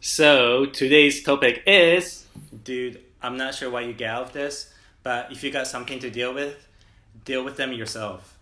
So today's topic is, dude, I'm not sure why you get out of this, but if you got something to deal with them yourself.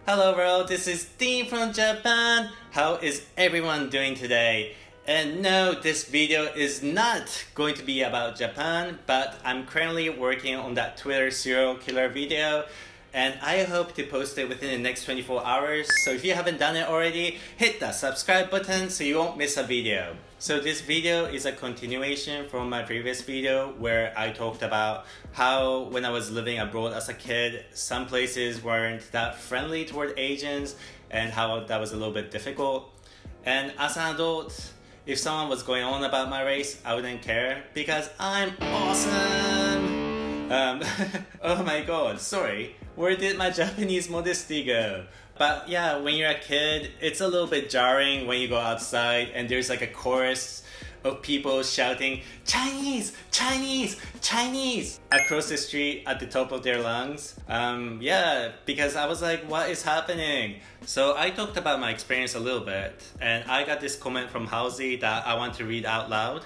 Hello world, this is Dean from Japan. How is everyone doing today? And no, this video is not going to be about Japan, but I'm currently working on that Twitter serial killer video, and I hope to post it within the next 24 hours. So if you haven't done it already, hit that subscribe button so you won't miss a video. So this video is a continuation from my previous video where I talked about how when I was living abroad as a kid, some places weren't that friendly toward Asians and how that was a little bit difficult. And as an adult, if someone was going on about my race, I wouldn't care because I'm awesome! Oh my god, sorry. Where did my Japanese modesty go? But yeah, when you're a kid, it's a little bit jarring when you go outside and there's like a chorus of people shouting, Chinese, Chinese, Chinese, across the street at the top of their lungs. Yeah, because I was like, what is happening? So I talked about my experience a little bit, and I got this comment from Halsey that I want to read out loud.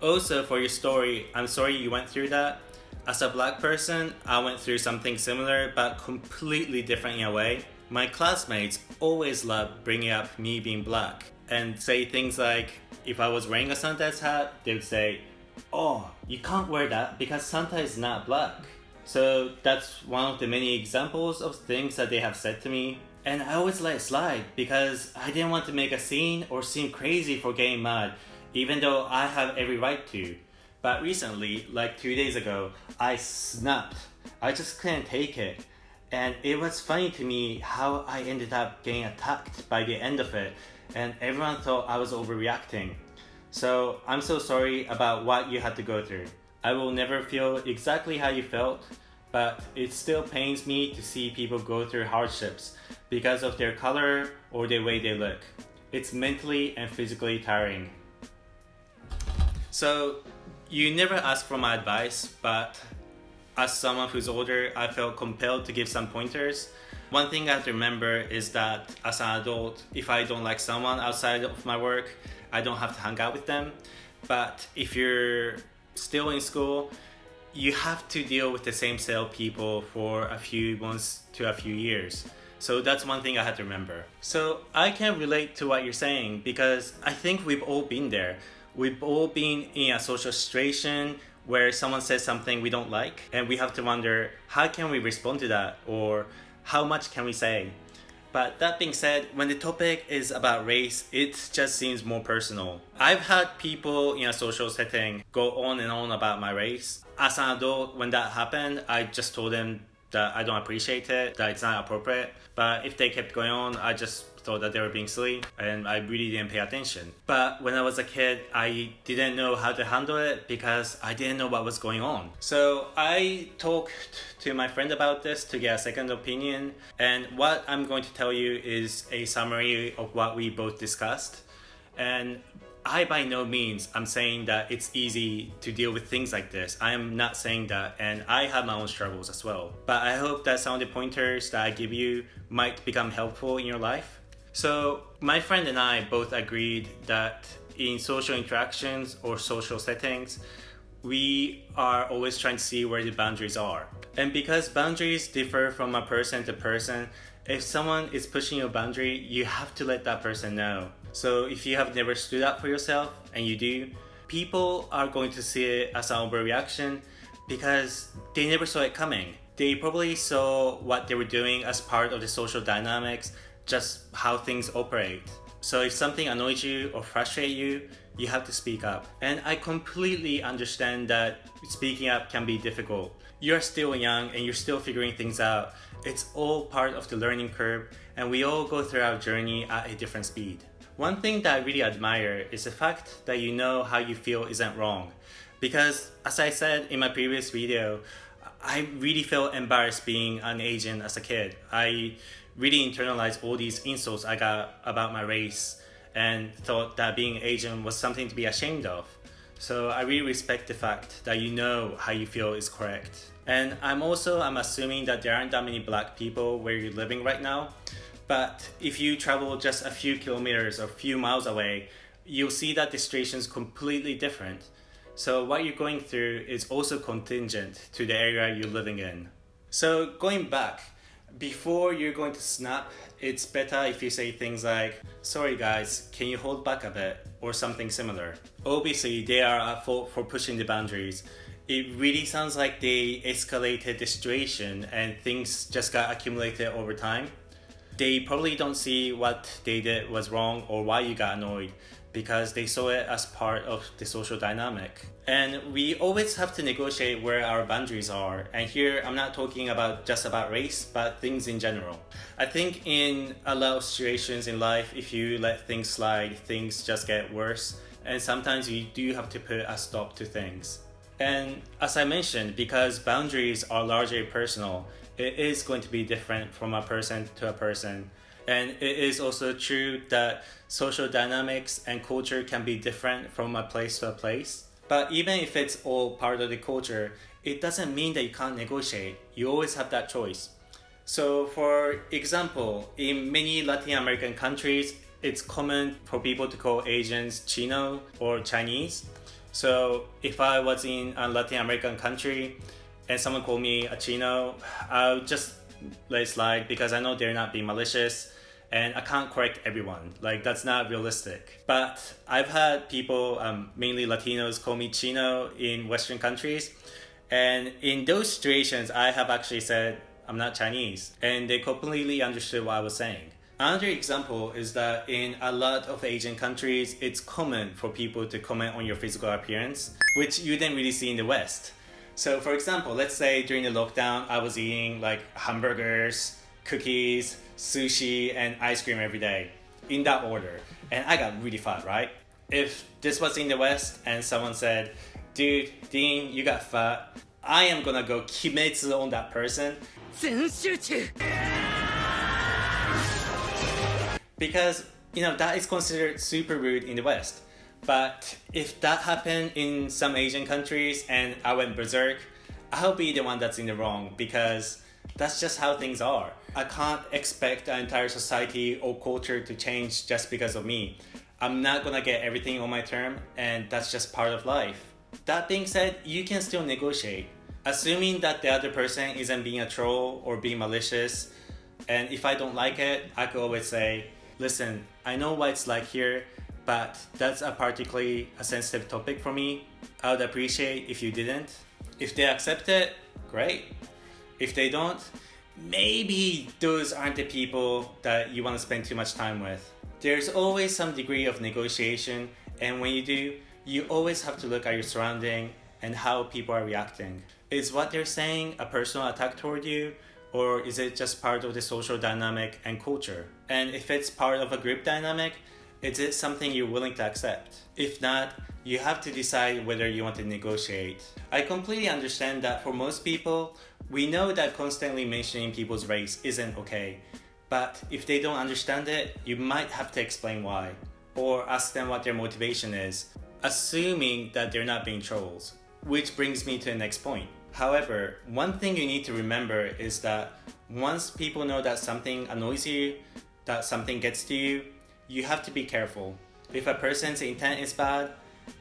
Also, for your story, I'm sorry you went through that. As a black person, I went through something similar but completely different in a way. My classmates always loved bringing up me being black and say things like, if I was wearing a Santa's hat, they would say, oh, you can't wear that because Santa is not black. So that's one of the many examples of things that they have said to me. And I always let it slide because I didn't want to make a scene or seem crazy for getting mad, even though I have every right to. But recently, like 2 days ago, I snapped. I just couldn't take it. And it was funny to me how I ended up getting attacked by the end of it, and everyone thought I was overreacting. So I'm so sorry about what you had to go through. I will never feel exactly how you felt, but it still pains me to see people go through hardships because of their color or the way they look. It's mentally and physically tiring. So, you never asked for my advice, but as someone who's older, I felt compelled to give some pointers. One thing I have to remember is that as an adult, if I don't like someone outside of my work, I don't have to hang out with them. But if you're still in school, you have to deal with the same set of people for a few months to a few years. So that's one thing I had to remember. So I can relate to what you're saying because I think we've all been there. We've all been in a social situation where someone says something we don't like, and we have to wonder, how can we respond to that? Or how much can we say? But that being said, when the topic is about race, it just seems more personal. I've had people in a social setting go on and on about my race. As an adult, when that happened, I just told them that I don't appreciate it, that it's not appropriate. But if they kept going on, I just thought that they were being silly and I really didn't pay attention. But when I was a kid, I didn't know how to handle it because I didn't know what was going on. So I talked to my friend about this to get a second opinion, and what I'm going to tell you is a summary of what we both discussed. And I by no means am saying that it's easy to deal with things like this. I am not saying that, and I have my own struggles as well. But I hope that some of the pointers that I give you might become helpful in your life. So my friend and I both agreed that in social interactions or social settings, we are always trying to see where the boundaries are. And because boundaries differ from a person to person, if someone is pushing your boundary, you have to let that person know. So if you have never stood up for yourself, and you do, people are going to see it as an overreaction because they never saw it coming. They probably saw what they were doing as part of the social dynamics, just how things operate. So if something annoys you or frustrates you, you have to speak up. And I completely understand that speaking up can be difficult. You're still young and you're still figuring things out. It's all part of the learning curve, and we all go through our journey at a different speed. One thing that I really admire is the fact that you know how you feel isn't wrong. Because as I said in my previous video, I really felt embarrassed being an Asian as a kid. I really internalized all these insults I got about my race and thought that being Asian was something to be ashamed of. So I really respect the fact that you know how you feel is correct. And I'm assuming that there aren't that many black people where you're living right now. But if you travel just a few kilometers or a few miles away, you'll see that the situation is completely different. So what you're going through is also contingent to the area you're living in. So going back, before you're going to snap, it's better if you say things like, "Sorry guys, can you hold back a bit?" or something similar. Obviously, they are at fault for pushing the boundaries. It really sounds like they escalated the situation and things just got accumulated over time. They probably don't see what they did was wrong or why you got annoyed, because they saw it as part of the social dynamic. And we always have to negotiate where our boundaries are. And here I'm not talking about just about race, but things in general. I think in a lot of situations in life, if you let things slide, things just get worse. And sometimes you do have to put a stop to things. And as I mentioned, because boundaries are largely personal, it is going to be different from a person to a person. And it is also true that social dynamics and culture can be different from a place to a place. But even if it's all part of the culture, it doesn't mean that you can't negotiate. You always have that choice. So for example, in many Latin American countries, it's common for people to call Asians Chino or Chinese. So if I was in a Latin American country and someone called me a Chino, I'll just let it slide because I know they're not being malicious and I can't correct everyone. Like, that's not realistic. But I've had people, mainly Latinos, call me Chino in Western countries. And in those situations, I have actually said, I'm not Chinese. And they completely understood what I was saying. Another example is that in a lot of Asian countries, it's common for people to comment on your physical appearance, which you didn't really see in the West. So for example, let's say during the lockdown, I was eating like hamburgers, cookies, sushi, and ice cream every day, in that order. And I got really fat, right? If this was in the West and someone said, "Dude, Dean, you got fat," I am gonna go kimetsu on that person. Because, that is considered super rude in the West. But if that happened in some Asian countries and I went berserk, I'll be the one that's in the wrong, because that's just how things are. I can't expect an entire society or culture to change just because of me. I'm not gonna get everything on my term, and that's just part of life. That being said, you can still negotiate. Assuming that the other person isn't being a troll or being malicious, and if I don't like it, I could always say, "Listen, I know what it's like here, but that's a particularly sensitive topic for me. I would appreciate if you didn't." If they accept it, great. If they don't, maybe those aren't the people that you want to spend too much time with. There's always some degree of negotiation, and when you do, you always have to look at your surrounding and how people are reacting. Is what they're saying a personal attack toward you, or is it just part of the social dynamic and culture? And if it's part of a group dynamic, is it something you're willing to accept? If not, you have to decide whether you want to negotiate. I completely understand that for most people, we know that constantly mentioning people's race isn't okay. But if they don't understand it, you might have to explain why, or ask them what their motivation is, assuming that they're not being trolls. Which brings me to the next point. However, one thing you need to remember is that once people know that something annoys you, that something gets to you, you have to be careful. If a person's intent is bad,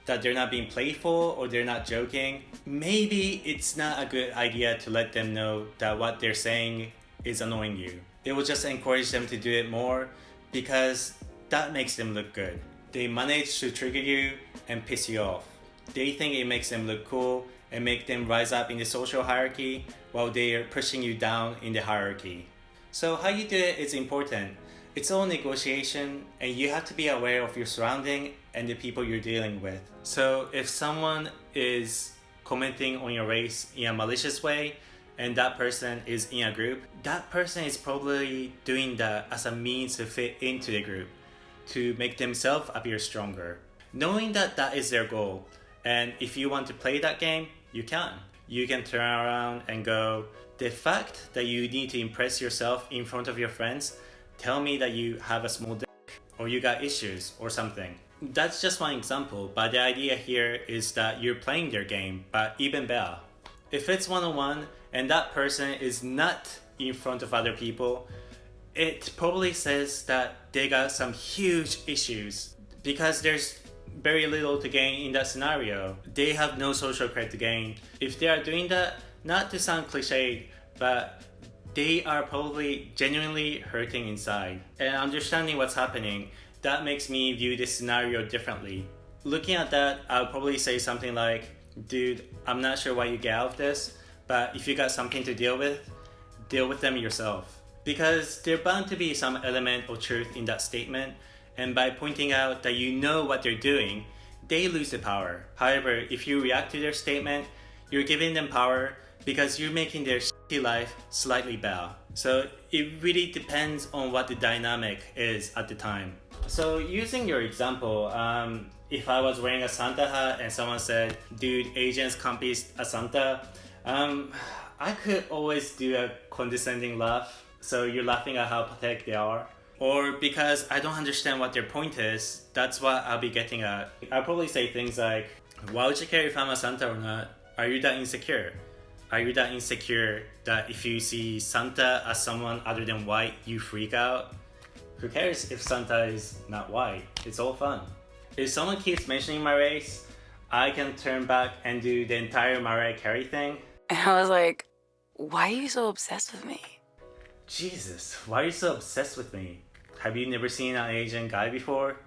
that they're not being playful or they're not joking, maybe it's not a good idea to let them know that what they're saying is annoying you. It will just encourage them to do it more, because that makes them look good. They manage to trigger you and piss you off. They think it makes them look cool and make them rise up in the social hierarchy while they are pushing you down in the hierarchy. So how you do it is important. It's all negotiation, and you have to be aware of your surrounding and the people you're dealing with. So if someone is commenting on your race in a malicious way, and that person is in a group, that person is probably doing that as a means to fit into the group, to make themselves appear stronger. Knowing that that is their goal, and if you want to play that game, you can. You can turn around and go, "The fact that you need to impress yourself in front of your friends tell me that you have a small dick, or you got issues, or something." That's just one example, but the idea here is that you're playing their game, but even better. If it's one-on-one and that person is not in front of other people, it probably says that they got some huge issues. because there's very little to gain in that scenario. They have no social credit to gain. If they are doing that, not to sound cliched, but they are probably genuinely hurting inside. And understanding what's happening, that makes me view this scenario differently. Looking at that, I'll probably say something like, dude, I'm not sure why you get out of this, but if you got something to deal with them yourself. Because there's bound to be some element of truth in that statement, and by pointing out that you know what they're doing, they lose the power. However, if you react to their statement, you're giving them power because you're making their shitty life slightly better. So it really depends on what the dynamic is at the time. So using your example, if I was wearing a Santa hat and someone said, dude, Asians can't be a Santa, I could always do a condescending laugh. So you're laughing at how pathetic they are. Or because I don't understand what their point is, that's what I'll be getting at. I'll probably say things like, why would you care if I'm a Santa or not? Are you that insecure? Are you that insecure that if you see Santa as someone other than white, you freak out? Who cares if Santa is not white? It's all fun. If someone keeps mentioning my race, I can turn back and do the entire Mariah Carey thing. And I was like, why are you so obsessed with me? Jesus, why are you so obsessed with me? Have you never seen an Asian guy before?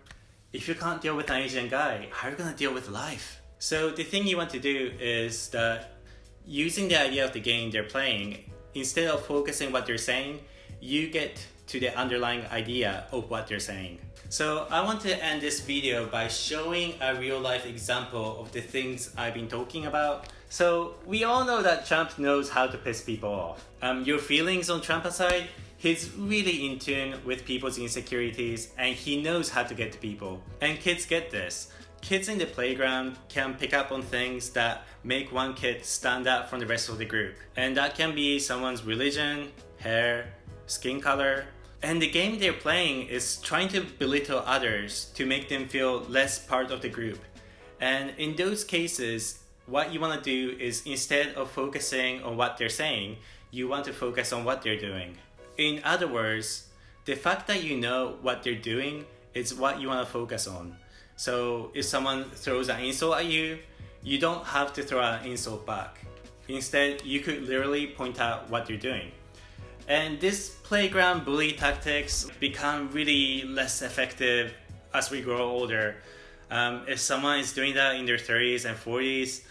If you can't deal with an Asian guy, how are you gonna deal with life? So the thing you want to do is that using the idea of the game they're playing, instead of focusing what they're saying, you get to the underlying idea of what they're saying. So I want to end this video by showing a real life example of the things I've been talking about. So we all know that Trump knows how to piss people off. Your feelings on Trump aside, he's really in tune with people's insecurities and he knows how to get to people. And kids get this. Kids in the playground can pick up on things that make one kid stand out from the rest of the group. And that can be someone's religion, hair, skin color. And the game they're playing is trying to belittle others to make them feel less part of the group. And in those cases, what you want to do is instead of focusing on what they're saying, you want to focus on what they're doing. In other words, the fact that you know what they're doing is what you want to focus on. So if someone throws an insult at you, you don't have to throw an insult back. Instead, you could literally point out what they're doing. And this playground bully tactics become really less effective as we grow older. If someone is doing that in their 30s and 40s,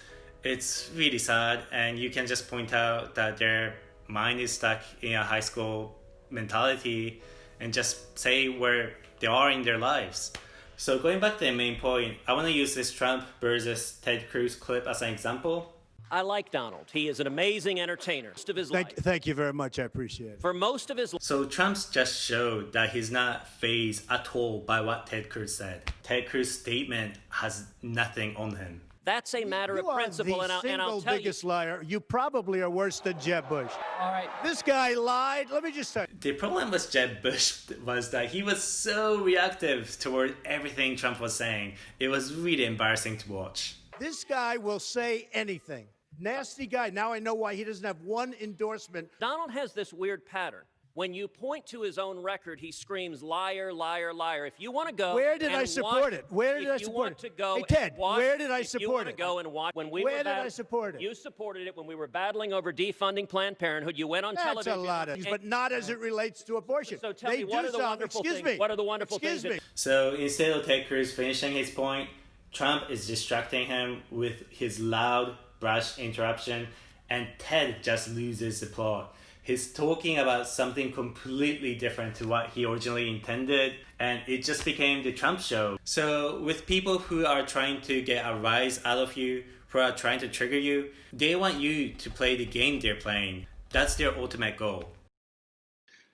it's really sad, and you can just point out that their mind is stuck in a high school mentality and just say where they are in their lives. So going back to the main point, I want to use this Trump versus Ted Cruz clip as an example. I like Donald. He is an amazing entertainer. Most of his life. Thank you very much. I appreciate it. For most of his life. So Trump's just showed that he's not fazed at all by what Ted Cruz said. Ted Cruz's statement has nothing on him. That's a matter of principle, and I'll tell you. You are the single biggest liar. You probably are worse than Jeb Bush. All right. This guy lied. Let me just say. The problem with Jeb Bush was that he was so reactive toward everything Trump was saying. It was really embarrassing to watch. This guy will say anything. Nasty guy. Now I know why he doesn't have one endorsement. Donald has this weird pattern. When you point to his own record, he screams, liar, liar, liar. If you want to go, where did I support it? Where did I support it? To go hey, Ted, where did I support it? If you want to go and watch, when we where did I support it? You supported it when we were battling over defunding Planned Parenthood. You went on television. That's a lot of, but not as it relates to abortion. So tell me, what are the wonderful things? What are the wonderful things? So instead of Ted Cruz finishing his point, Trump is distracting him with his loud, brash interruption, and Ted just loses the plot. He's talking about something completely different to what he originally intended, and it just became the Trump show. So with people who are trying to get a rise out of you, who are trying to trigger you, they want you to play the game they're playing. That's their ultimate goal.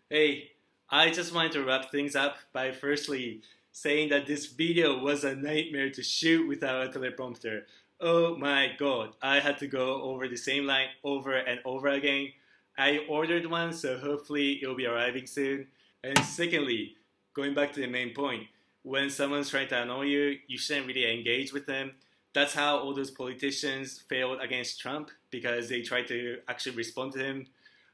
Hey, I just wanted to wrap things up by firstly saying that this video was a nightmare to shoot without a teleprompter. Oh my god, I had to go over the same line over and over again. I ordered one, so hopefully it'll be arriving soon. And secondly, going back to the main point, when someone's trying to annoy you, you shouldn't really engage with them. That's how all those politicians failed against Trump, because they tried to actually respond to him.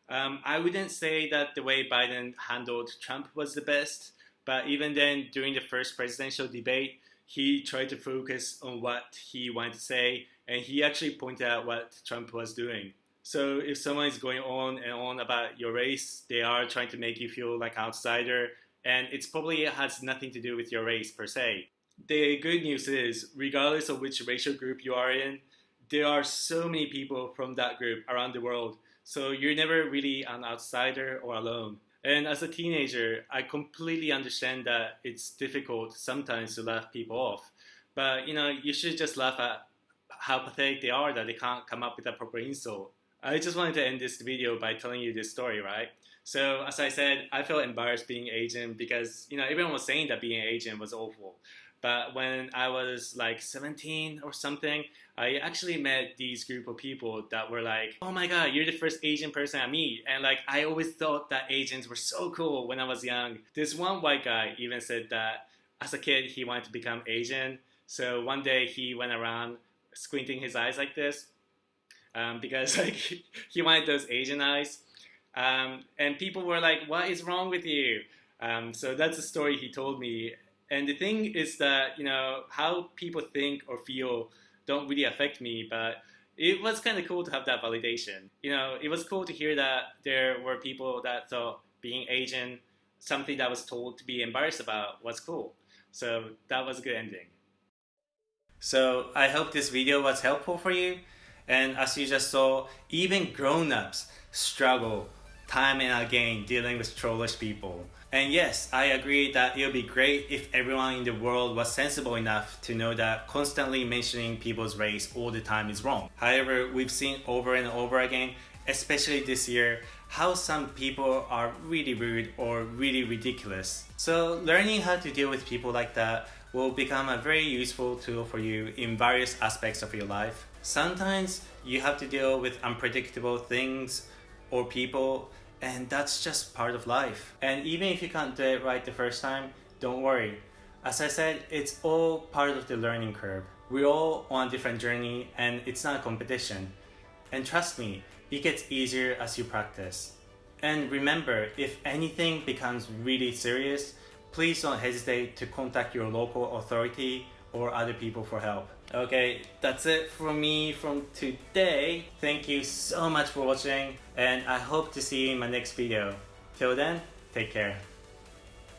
I wouldn't say that the way Biden handled Trump was the best, but even then, during the first presidential debate, he tried to focus on what he wanted to say, and he actually pointed out what Trump was doing. So if someone is going on and on about your race, they are trying to make you feel like an outsider, and it's probably has nothing to do with your race per se. The good news is, regardless of which racial group you are in, there are so many people from that group around the world, so you're never really an outsider or alone. And as a teenager, I completely understand that it's difficult sometimes to laugh people off. But you should just laugh at how pathetic they are that they can't come up with a proper insult. I just wanted to end this video by telling you this story, right? So as I said, I felt embarrassed being Asian because everyone was saying that being Asian was awful. But when I was like 17 or something, I actually met these group of people that were like, oh my god, you're the first Asian person I meet. And like, I always thought that Asians were so cool when I was young. This one white guy even said that as a kid, he wanted to become Asian. So one day he went around squinting his eyes like this because like he wanted those Asian eyes. And people were like, what is wrong with you? So that's the story he told me. And the thing is that, how people think or feel don't really affect me, but it was kind of cool to have that validation. It was cool to hear that there were people that thought being Asian, something that was told to be embarrassed about, was cool. So that was a good ending. So I hope this video was helpful for you. And as you just saw, even grown-ups struggle time and again dealing with trollish people. And yes, I agree that it would be great if everyone in the world was sensible enough to know that constantly mentioning people's race all the time is wrong. However, we've seen over and over again, especially this year, how some people are really rude or really ridiculous. So learning how to deal with people like that will become a very useful tool for you in various aspects of your life. Sometimes you have to deal with unpredictable things or people, and that's just part of life. And even if you can't do it right the first time, don't worry. As I said, it's all part of the learning curve. We're all on a different journey, and it's not a competition. And trust me, it gets easier as you practice. And remember, if anything becomes really serious, please don't hesitate to contact your local authority or other people for help. Okay, that's it from me from today. Thank you so much for watching, and I hope to see you in my next video. Till then, take care.